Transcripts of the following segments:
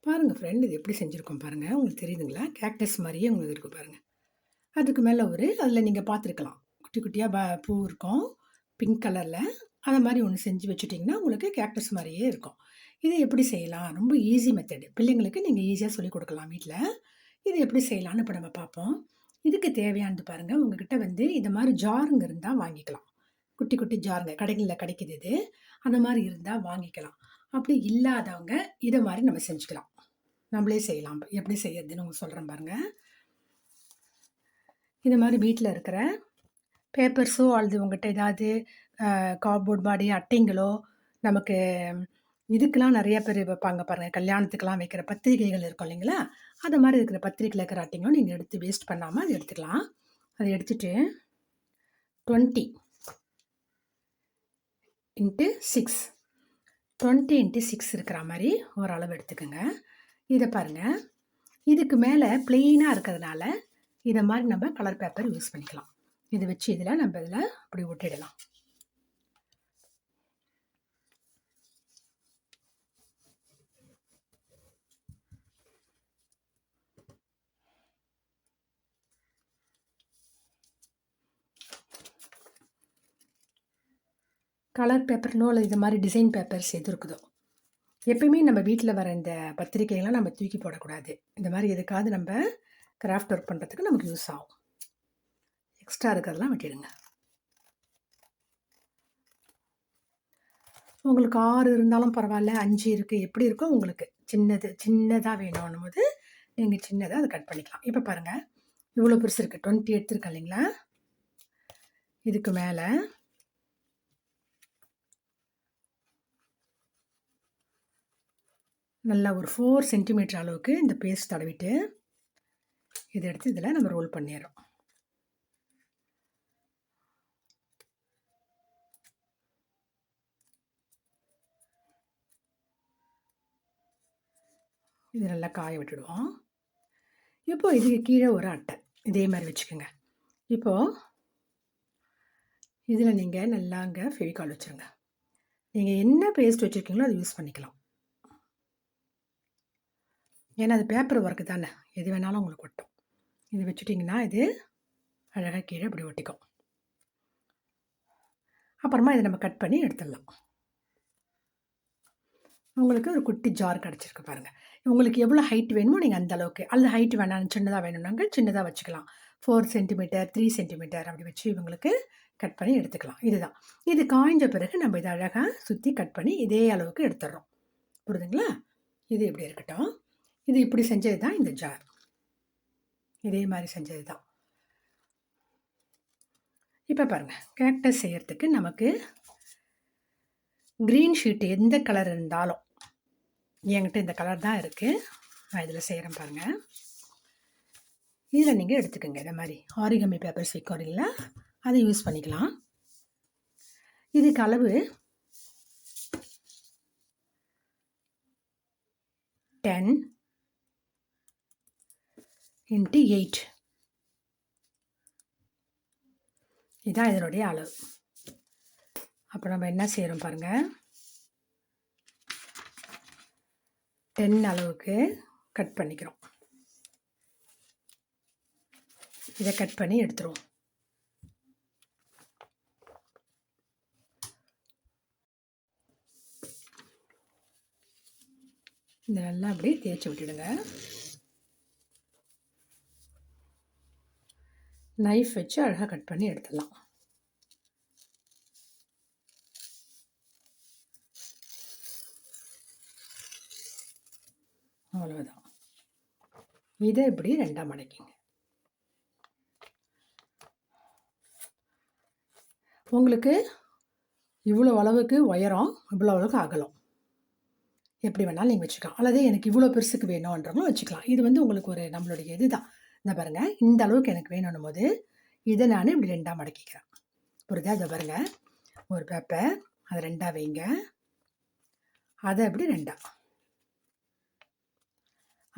பாருங்கள் ஃப்ரெண்ட், இது எப்படி செஞ்சுருக்கோம் பாருங்கள். உங்களுக்கு தெரியுதுங்களா? கேக்டஸ் மாதிரியே உங்களுக்கு இருக்குது பாருங்கள். அதுக்கு மேலே அதில் நீங்கள் பார்த்துருக்கலாம், குட்டி குட்டியாக பூ இருக்கும் பிங்க் கலரில். அந்த மாதிரி ஒன்று செஞ்சு வச்சுட்டிங்கன்னா உங்களுக்கு கேக்டஸ் மாதிரியே இருக்கும். இது எப்படி செய்யலாம்? ரொம்ப ஈஸி மெத்தடு. பிள்ளைங்களுக்கு நீங்கள் ஈஸியாக சொல்லிக் கொடுக்கலாம் வீட்டில். இது எப்படி செய்யலான்னு இப்போ நம்ம பார்ப்போம். இதுக்கு தேவையானது பாருங்கள். உங்ககிட்ட இந்த மாதிரி ஜாருங்க இருந்தால் வாங்கிக்கலாம். குட்டி குட்டி ஜாருங்க கடைகளில் கிடைக்குது இது. அந்த மாதிரி இருந்தால் வாங்கிக்கலாம். அப்படி இல்லாதவங்க இதை மாதிரி நம்ம செஞ்சுக்கலாம். நம்மளே செய்யலாம். எப்படி செய்யறதுன்னு உங்களுக்கு சொல்கிறேன் பாருங்கள். இது மாதிரி வீட்டில் இருக்கிற பேப்பர்ஸோ அல்லது உங்கள்கிட்ட ஏதாவது கார்ட்போர்ட் பாடி அட்டைங்களோ, நமக்கு இதுக்கெலாம் நிறைய பேர் வைப்பாங்க பாருங்கள். கல்யாணத்துக்கெலாம் வைக்கிற பத்திரிகைகள் இருக்கும் இல்லைங்களா? அது மாதிரி இருக்கிற பத்திரிக்கையில் இருக்கிற அட்டைங்களும் நீங்கள் எடுத்து வேஸ்ட் பண்ணாமல் அதை எடுத்துக்கலாம். அதை எடுத்துகிட்டு 20 × 6 20 × 6 இருக்கிற மாதிரி ஒரு அளவு எடுத்துக்கோங்க. இதை பாருங்கள். இதுக்கு மேலே பிளெயினாக இருக்கிறதுனால இதை மாதிரி நம்ம கலர் பேப்பர் யூஸ் பண்ணிக்கலாம். இதை வச்சு இதில் நம்ம இதில் அப்படி ஒட்டிடலாம். கலர் பேப்பர்னோ இல்லை இது மாதிரி டிசைன் பேப்பர்ஸ் எது இருக்குதோ, எப்பயுமே நம்ம வீட்டில் வர இந்த பத்திரிக்கைகள்லாம் நம்ம தூக்கி போடக்கூடாது. இந்த மாதிரி எதுக்காவது நம்ம கிராஃப்ட் ஒர்க் பண்ணுறதுக்கு நமக்கு யூஸ் ஆகும். எக்ஸ்ட்ரா இருக்கிறதெல்லாம் வெட்டிடுங்க. உங்களுக்கு 6 இருந்தாலும் பரவாயில்ல, 5 இருக்குது, எப்படி இருக்கோ உங்களுக்கு சின்னதாக வேணும்னும் போது நீங்கள் சின்னதாக அதை கட் பண்ணிக்கலாம். இப்போ பாருங்கள், இவ்வளோ பெருசு இருக்குது. 20 எடுத்துருக்கேன் இல்லைங்களா? இதுக்கு மேலே நல்லா ஒரு 4 சென்டிமீட்டர் அளவுக்கு இந்த பேஸ்ட் தடவிட்டு இதை எடுத்து இதில் நம்ம ரோல் பண்ணிடுறோம். இது நல்லா காய விட்டுடுவோம். இப்போது இதுக்கு கீழே ஒரு அட்டை இதே மாதிரி வச்சுக்கோங்க. இப்போது இதில் நீங்கள் நல்லா அங்கே ஃபெவிகால் வச்சுருங்க. நீங்கள் என்ன பேஸ்ட் வச்சுருக்கீங்களோ அதை யூஸ் பண்ணிக்கலாம். ஏன்னா அது பேப்பர் ஒர்க்கு தானே, எது வேணாலும் உங்களுக்கு ஒட்டும். இது வச்சுட்டிங்கன்னா இது அழகாக கீழே இப்படி ஒட்டிக்கும். அப்புறமா இதை நம்ம கட் பண்ணி எடுத்துடலாம். உங்களுக்கு ஒரு குட்டி ஜார் கிடச்சிருக்கு பாருங்கள். உங்களுக்கு எவ்வளோ ஹைட் வேணுமோ நீங்கள் அந்த அளவுக்கு, அல்லது ஹைட் வேணாம் சின்னதாக வேணும்னாங்க சின்னதாக வச்சுக்கலாம். 4 சென்டிமீட்டர் 3 சென்டிமீட்டர் அப்படி வச்சு இவங்களுக்கு கட் பண்ணி எடுத்துக்கலாம். இதுதான். இது காய்ஞ்ச பிறகு நம்ம இதை அழகாக சுற்றி கட் பண்ணி இதே அளவுக்கு எடுத்துடுறோம். புரியுதுங்களா? இது இப்படி இருக்கட்டும். இது இப்படி செஞ்சது தான் இந்த ஜார். இதே மாதிரி செஞ்சது தான். இப்போ பாருங்கள், கேக்டஸ் செய்கிறதுக்கு நமக்கு க்ரீன் ஷீட் எந்த கலர் இருந்தாலும், என்கிட்ட இந்த கலர் தான் இருக்குது, நான் இதில் செய்கிறேன் பாருங்கள். இதில் நீங்கள் எடுத்துக்கோங்க. இந்த மாதிரி ஆரிகமி பேப்பர்ஸ் விற்கும் இல்லைங்களா, அதை யூஸ் பண்ணிக்கலாம். இதுக்கு அளவு 10 × 8 இதுதான் இதனுடைய அளவு. அப்போ நம்ம என்ன செய்கிறோம் பாருங்கள், 10 அளவுக்கு கட் பண்ணிக்கிறோம். இதை கட் பண்ணி எடுத்துருவோம். இதை நல்லா அப்படியே தேய்ச்சி விட்டுடுங்க. நைஃப் வச்சு அழகாக கட் பண்ணி எடுத்துடலாம். அவ்வளோதான். இதை இப்படி 2ஆக மடக்கிங்க. உங்களுக்கு இவ்வளோ அளவுக்கு உயரம், இவ்வளோ அளவுக்கு அகலம், எப்படி வேணாலும் நீங்கள் வச்சுக்கலாம். அல்லது எனக்கு இவ்வளோ பெருசுக்கு வேணுன்றவங்களும் வச்சுக்கலாம். இது உங்களுக்கு ஒரு நம்மளுடைய இது தான். இந்த பாருங்கள், இந்த அளவுக்கு எனக்கு வேணும்னும் போது இதை நான் இப்படி 2ஆக மடக்கிக்கிறேன். புரியுதா? இதை பாருங்கள், ஒரு பேப்பர் அதை 2ஆக வைங்க, அதை அப்படி 2ஆக,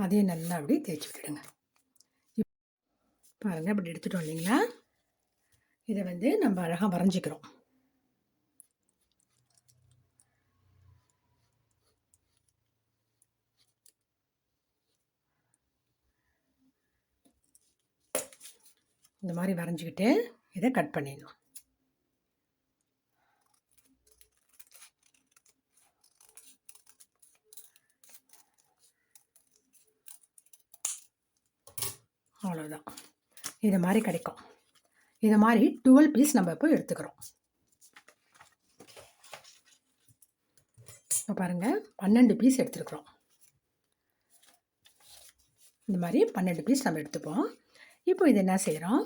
அதையும் நல்லா அப்படி தேய்ச்சி விட்டுடுங்க. பாருங்கள், இப்படி எடுத்துட்டோம் இல்லைங்களா? இதை நம்ம அழகாக வரைஞ்சிக்கிறோம். இந்த மாதிரி வரைஞ்சிக்கிட்டு இதை கட் பண்ணிடணும். அவ்வளோதான். இது மாதிரி கிடைக்கும். இது மாதிரி 12 பீஸ் நம்ம இப்போ எடுத்துக்கிறோம். இப்போ பாருங்கள், 12 பீஸ் எடுத்துருக்குறோம். இந்த மாதிரி 12 பீஸ் நம்ம எடுத்துப்போம். இப்போ இது என்ன செய்கிறோம்,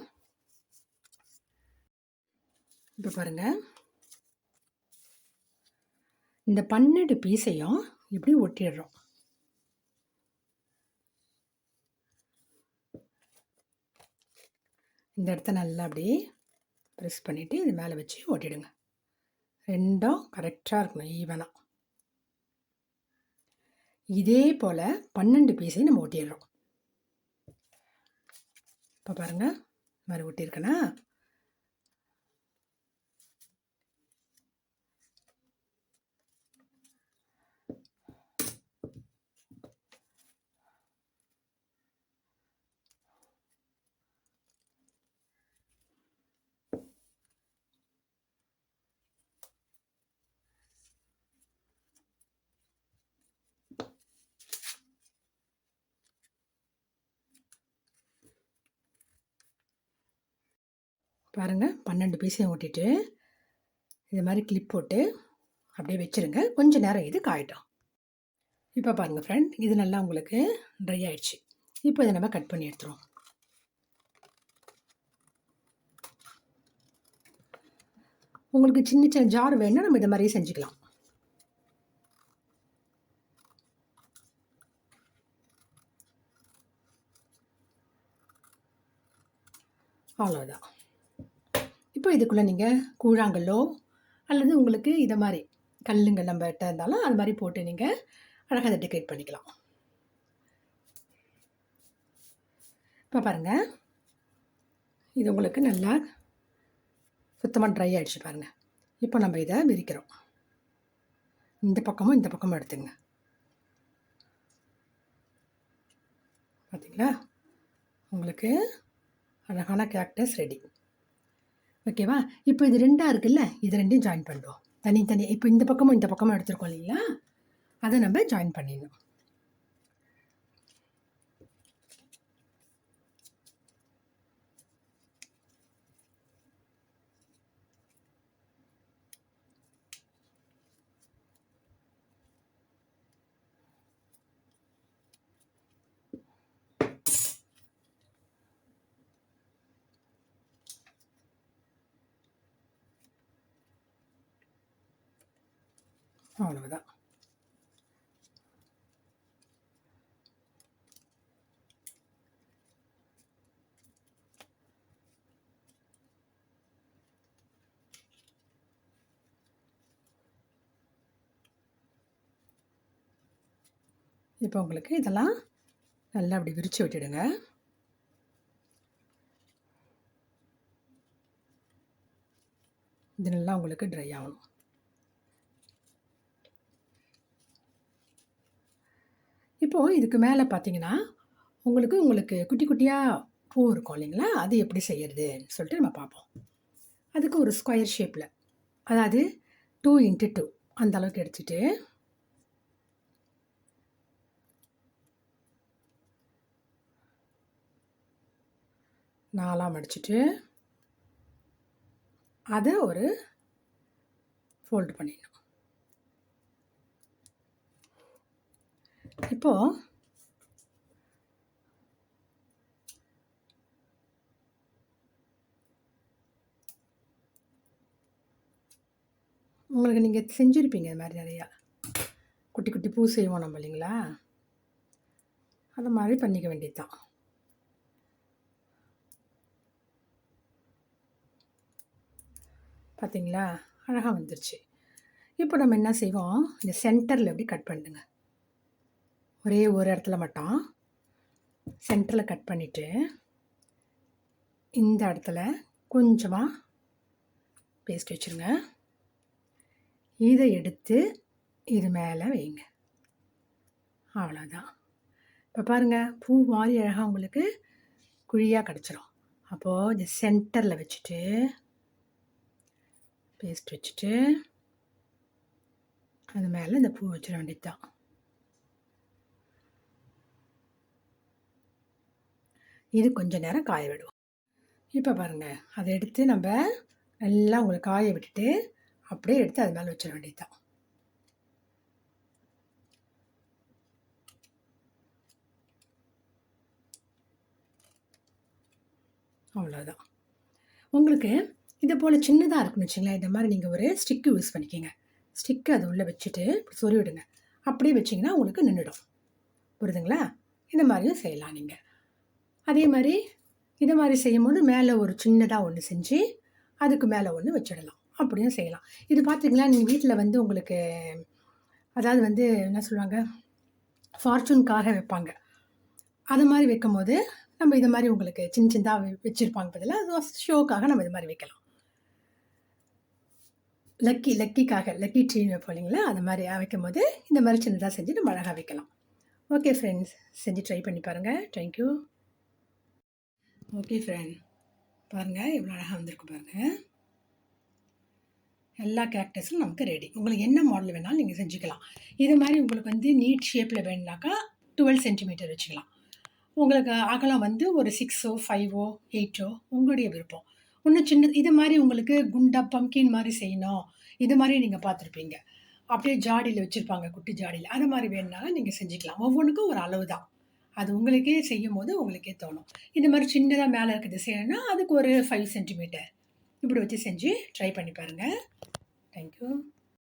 இப்போ பாருங்கள், இந்த 12 பீஸையும் இப்படி ஒட்டிடுறோம். இந்த இடத்த நல்லா அப்படி ப்ரெஸ் பண்ணிவிட்டு இது மேலே வச்சு ஒட்டிடுங்க. ரெண்டும் கரெக்டாக இருக்கணும், ஈவனாக. இதே போல் 12 பீஸையும் நம்ம ஒட்டிடுறோம். இப்போ பாருங்கள், இது மாதிரி ஒட்டியிருக்கேனா. பாருங்கள், 12 பீஸையும் ஓட்டிட்டு இது மாதிரி கிளிப் போட்டு அப்படியே வச்சுருங்க. கொஞ்சம் நேரம் இது காயட்டும். இப்போ பாருங்கள் ஃப்ரெண்ட், இது நல்லா உங்களுக்கு ட்ரை ஆயிடுச்சு. இப்போ இதை நம்ம கட் பண்ணி எடுத்துருவோம். உங்களுக்கு சின்ன சின்ன ஜார் வேணும்னா நம்ம இதை மாதிரி செஞ்சுக்கலாம். அவ்வளோதான். இப்போ இதுக்குள்ளே நீங்கள் கூழாங்கல்லோ அல்லது உங்களுக்கு இதை மாதிரி கல்லுங்க நம்மகிட்ட இருந்தாலும் அது மாதிரி போட்டு நீங்கள் அழகாக அதை டெக்கரேட் பண்ணிக்கலாம். இப்போ பாருங்கள், இது உங்களுக்கு நல்லா சுத்தமாக ட்ரை ஆகிடுச்சு பாருங்கள். இப்போ நம்ம இதை விரிக்கிறோம். இந்த பக்கமும் இந்த பக்கமும் எடுத்துங்க. பார்த்தீங்களா, உங்களுக்கு அழகான கேக்டஸ் ரெடி. ஓகேவா? இப்போ இது ரெண்டாக இருக்குல்ல, இது ரெண்டையும் ஜாயின் பண்ணுறோம். தனித்தனி இப்போ இந்த பக்கமும் இந்த பக்கமும் எடுத்துருக்கோம் இல்லைங்களா, அதை நம்ம ஜாயின் பண்ணிடணும். அவ்வளவுதான். இப்போ உங்களுக்கு இதெல்லாம் நல்லா அப்படி விரித்து விட்டுடுங்க. இது நல்லா உங்களுக்கு ட்ரை ஆகணும். இப்போது இதுக்கு மேலே பார்த்தீங்கன்னா உங்களுக்கு குட்டி குட்டியாக பூ இருக்கும் இல்லைங்களா, அது எப்படி செய்யறதுன்னு சொல்லிட்டு நம்ம பார்ப்போம். அதுக்கு ஒரு ஸ்கொயர் ஷேப்பில், அதாவது 2 x 2 அந்த அளவுக்கு எடுத்துட்டு நாலாக மடிச்சுட்டு அதை ஒரு ஃபோல்டு பண்ணிடணும். இப்போது உங்களுக்கு நீங்கள் செஞ்சுருப்பீங்க இது மாதிரி நிறையா குட்டி குட்டி பூ செய்வோம் நம்ம இல்லைங்களா, அது மாதிரி பண்ணிக்க வேண்டியது தான். பார்த்தீங்களா, அழகாக வந்துருச்சு. இப்போ நம்ம என்ன செய்வோம், இந்த சென்டரில் எப்படி கட் பண்ணுங்க, ஒரே ஒரு இடத்துல மட்டும் சென்டரில் கட் பண்ணிவிட்டு இந்த இடத்துல கொஞ்சமாக பேஸ்ட் வச்சுருங்க. இதை எடுத்து இது மேலே வைங்க. அவ்வளோதான். இப்போ பாருங்கள், பூ மாதிரி அழகாக உங்களுக்கு குழியாக கிடச்சிரும். அப்போது இது சென்டரில் வச்சுட்டு பேஸ்ட் வச்சுட்டு அது மேலே இந்த பூ வச்சிட வேண்டியது தான். இது கொஞ்ச நேரம் காய விடுவோம். இப்போ பாருங்கள், அதை எடுத்து நம்ம நல்லா உங்களுக்கு காய விட்டுட்டு அப்படியே எடுத்து அது மேலே வச்சிட வேண்டியது தான். அவ்வளோதான். உங்களுக்கு இதை போல் சின்னதாக இருக்குன்னு வச்சுங்களேன், இந்த மாதிரி நீங்கள் ஒரு ஸ்டிக்கு யூஸ் பண்ணிக்கிங்க. ஸ்டிக்கு அது உள்ளே வச்சுட்டு சொறி விடுங்க. அப்படியே வச்சிங்கன்னா உங்களுக்கு நின்றுடும். புரியுதுங்களா? இந்த மாதிரியும் செய்யலாம் நீங்கள். அதே மாதிரி இதை மாதிரி செய்யும்போது மேலே ஒரு சின்னதாக ஒன்று செஞ்சு அதுக்கு மேலே ஒன்று வச்சிடலாம். அப்படியும் செய்யலாம். இது பார்த்திங்களா, நீங்கள் வீட்டில் வந்து உங்களுக்கு அதாவது வந்து என்ன சொல்லுவாங்க, ஃபார்ச்சூனுக்காக வைப்பாங்க. அது மாதிரி வைக்கும்போது நம்ம இது மாதிரி உங்களுக்கு சின்ன சின்னதாக வச்சுருப்பாங்க பதிலாக அது ஷோக்காக நம்ம இது மாதிரி வைக்கலாம். லக்கிக்காக லக்கி ட்ரீன்னு வைப்போம் இல்லைங்களா, அது மாதிரி வைக்கும்போது இந்த மாதிரி சின்னதாக செஞ்சு நம்ம அழகாக வைக்கலாம். ஓகே ஃப்ரெண்ட்ஸ், செஞ்சு ட்ரை பண்ணி பாருங்கள். தேங்க்யூ. ஓகே ஃப்ரெண்ட், பாருங்கள் எவ்வளோ அழகாக வந்திருக்கு பாருங்கள். எல்லா கேக்டஸும் நமக்கு ரெடி. உங்களுக்கு என்ன மாடல் வேணாலும் நீங்கள் செஞ்சுக்கலாம். இது மாதிரி உங்களுக்கு வந்து நீட் ஷேப்பில் வேணுனாக்கா 12 சென்டிமீட்டர் வச்சுக்கலாம். உங்களுக்கு அகலம் வந்து ஒரு 6ஓ 5ஓ 8ஓ உங்களுடைய விருப்பம். இன்னும் சின்ன இது மாதிரி உங்களுக்கு குண்டா பம்கின் மாதிரி செய்யணும், இது மாதிரி நீங்கள் பார்த்துருப்பீங்க. அப்படியே ஜாடியில் வச்சுருப்பாங்க, குட்டி ஜாடியில். அது மாதிரி வேணுனாலும் நீங்கள் செஞ்சுக்கலாம். ஒவ்வொன்றுக்கும் ஒரு அளவு தான். அது உங்களுக்கே செய்யும் போது உங்களுக்கே தோணும். இந்த மாதிரி சின்னதாக மேலே இருக்கிறது செய்யணும்னா அதுக்கு ஒரு 5 சென்டிமீட்டர் இப்படி வச்சு செஞ்சு ட்ரை பண்ணி பாருங்கள். தேங்க்யூ.